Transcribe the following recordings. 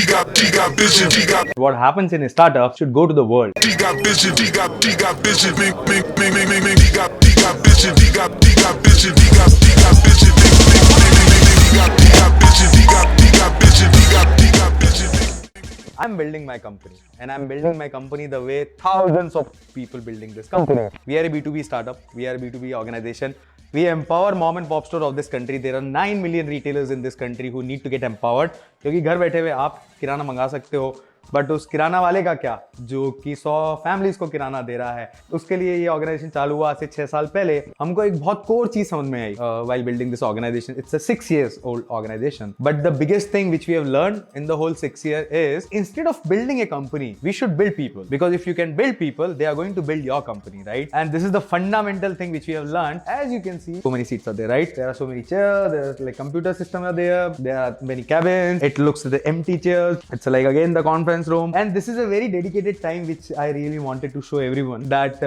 got vision. He got What happens in a startup should go to the world. vision. He got vision. He got vision. He got vision. He got vision. He got vision. He got vision. I'm building my company, and I'm building my company the way thousands of people building this company. We are a B2B startup. We are a B2B organization. We empower mom and pop store of this country. There are 9 million retailers in this country who need to get empowered. क्योंकि घर बैठे हुए आप किराना मंगा सकते हो, but उस किराना वाले का क्या, जो कि 100 फैमिलीज को किराना दे रहा है, उसके लिए ये ऑर्गेनाइजेशन चालू हुआ आज से 6 साल पहले. हमको एक बहुत कोर चीज समझ में आई while building this organization. It's a 6 years old organization, but the biggest thing which we have learned in the whole 6 year is instead of building a company, we should build people, because if you can build people, they are going to build your company, right? And this is the fundamental thing which we have learned. As you can see, so many seats are there, right? There are so many chairs, there's like computer system are there are many cabins. It looks at the empty chairs. It's like again the conference room, and this is a very dedicated time which I really wanted to show everyone that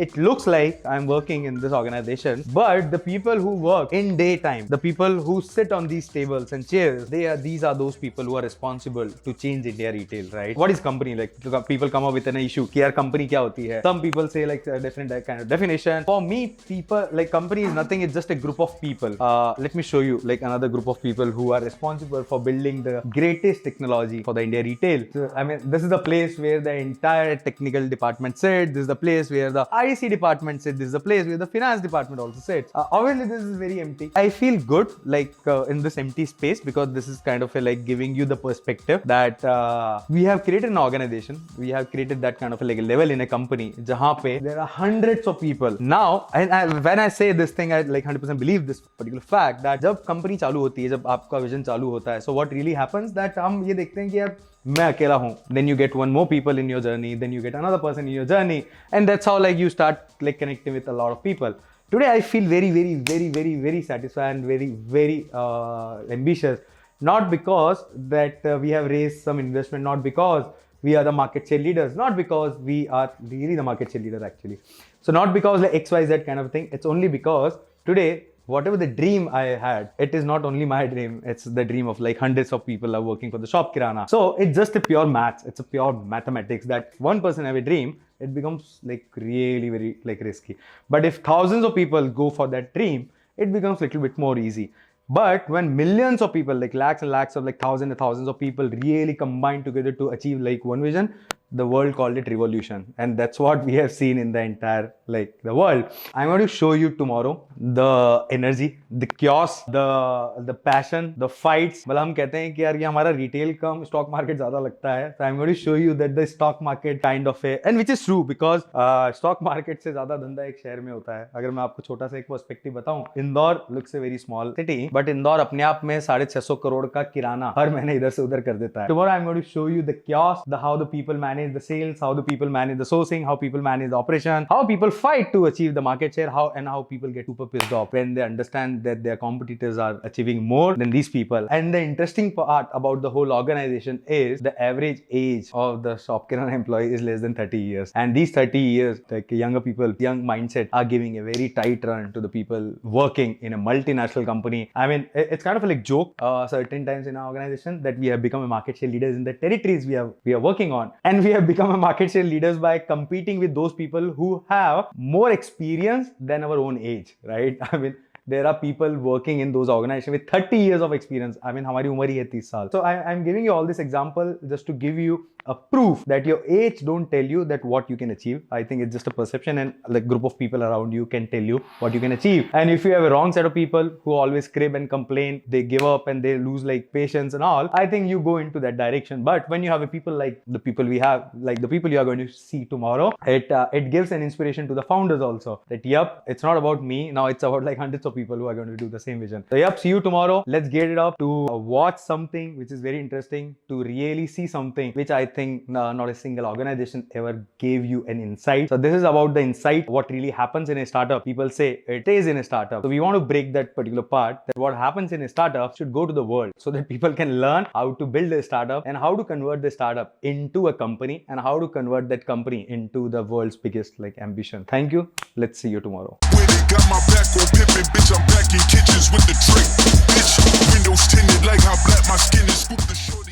it looks like I'm working in this organization, but the people who work in daytime, the people who sit on these tables and chairs, these are those people who are responsible to change India retail, right? What is company? Like people come up with an issue कि यार company क्या होती है? Some people say like a different kind of definition. For me, people like company is nothing. It's just a group of people. Let me show you like another group of people who are responsible for building the greatest technology for the India retail. So, I mean, this is the place where the entire technical department sits. This is the place where the IC department sits. This is the place where the finance department also sits. Obviously, this is very empty. I feel good like in this empty space, because this is kind of like giving you the perspective that we have created an organization. We have created that kind of like a level in a company जहाँ पे there are hundreds of people. Now, and when I say this thing, I like 100% believe this particular fact that जब company चालू होती है, जब आपका vision चालू होता है, so what really happens that हम ये देखते हैं कि यार मैं अकेला हूँ, then you get one more people in your journey, then you get another person in your journey, and that's how like you start like connecting with a lot of people. Today I feel very satisfied and very ambitious, not because that we have raised some investment, not because we are the market share leaders, not because we are really the market share leaders actually. So not because like XYZ kind of thing, it's only because today whatever the dream I had, it is not only my dream, it's the dream of like hundreds of people are working for the Shopkirana. So it's just a pure maths, it's a pure mathematics that one person have a dream, it becomes like really very like risky. But if thousands of people go for that dream, it becomes a little bit more easy. But when millions of people, like lakhs and lakhs of like thousands and thousands of people really combine together to achieve like one vision, the world called it revolution. And that's what we have seen in the entire like the world. I'm going to show you tomorrow the energy, the chaos, the passion, the fights. मतलब हम कहते हैं कि यार ये हमारा retail कम stock market ज़्यादा लगता है. So I'm going to show you that the stock market kind of a, and which is true because stock market से ज़्यादा धंधा एक शहर में होता है. अगर मैं आपको छोटा सा एक पर्सपेक्टिव बताऊं, Indore looks a very small city, but Indore अपने आप में 650 करोड़ का किराना हर महीने इधर से उधर कर देता है. Tomorrow I'm going to show you the chaos, how the people manage the sales, how the people manage the sourcing, how people manage the operation, how people fight to achieve the market share, how people get super pissed off when they understand that their competitors are achieving more than these people. And the interesting part about the whole organization is the average age of the Shopkirana employee is less than 30 years. And these 30 years, like younger people, young mindset are giving a very tight run to the people working in a multinational company. I mean, it's kind of a like joke certain times in our organization that we have become a market share leaders in the territories we are working on. And we have become a market share leaders by competing with those people who have more experience than our own age, right? I mean, there are people working in those organizations with 30 years of experience. I mean, हमारी उम्र ही है 30 साल. So I'm giving you all this example just to give you a proof that your age don't tell you that what you can achieve. I think it's just a perception, and like group of people around you can tell you what you can achieve. And if you have a wrong set of people who always crib and complain, they give up and they lose like patience and all, I think you go into that direction. But when you have a people like the people we have, like the people you are going to see tomorrow, it gives an inspiration to the founders also that yep, it's not about me now, it's about like hundreds of people who are going to do the same vision. So yep, see you tomorrow. Let's get it up to watch something which is very interesting, to really see something which I think not a single organization ever gave you an insight. So this is about the insight, what really happens in a startup. People say it is in a startup. So we want to break that particular part, that what happens in a startup should go to the world so that people can learn how to build a startup and how to convert the startup into a company and how to convert that company into the world's biggest like ambition. Thank you. Let's see you tomorrow. Got my back on pimpin', bitch, I'm back in kitchens with the trick. Bitch, windows tinted like how black my skin is. Scoop the short.